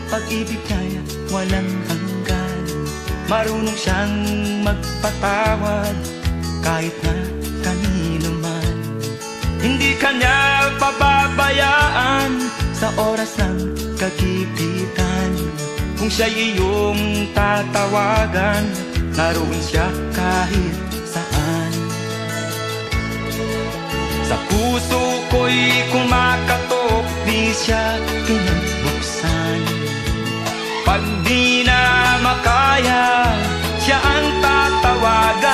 pag-ibig niya'y walang hanggan. Marunong siyang magpatawad kahit na kanino man. Hindi kanya pababayaan sa oras ng kagipitan. Kung siya'y iyong tatawagan, naroon siya kahit saan. Sa puso ko'y kumakatok, di siya pinabuksan. Pag di na makaya, siya ang tatawagan.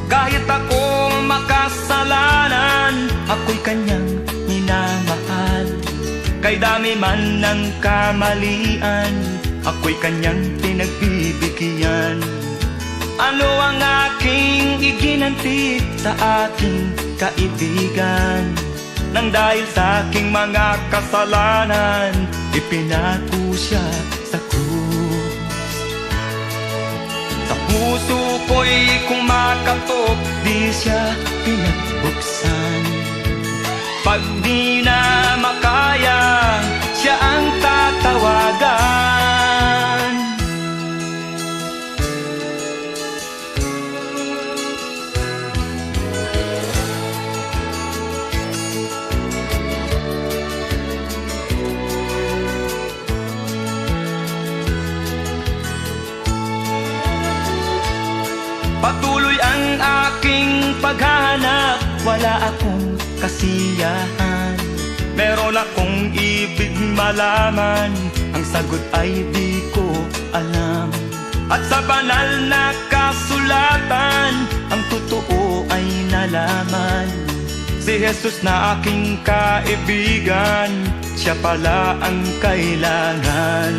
Kahit ako makasalanan, ako'y kanyang minamahal. Kay dami man ng kamalian, ako'y kanyang pinagbibigyan. Ano ang aking iginanti sa aking kaibigan? Nang dahil sa aking mga kasalanan, ipinako siya sa krus. Sa puso ko'y kumakatok, di siya pinagbuksan. Pag di na makaya, siya ang tatawagan. Patuloy ang aking paghahanap, wala akong kasiyahan. Meron akong ibig malaman, ang sagot ay di ko alam. At sa banal na kasulatan, ang totoo ay nalaman. Si Jesus na aking kaibigan, siya pala ang kailangan.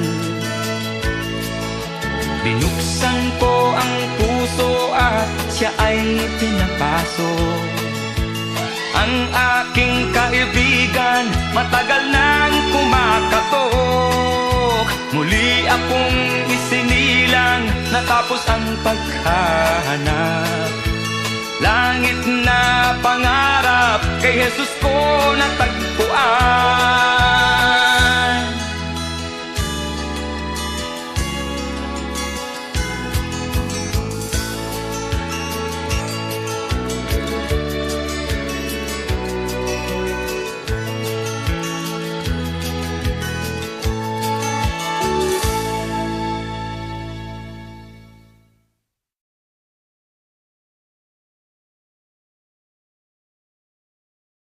Binuksan ko ang puso at siya ay pinapasok. Ang aking kaibigan, matagal nang kumakatok. Muli akong isinilang, natapos ang paghahanap. Langit na pangarap, kay Jesus ko natagpuan.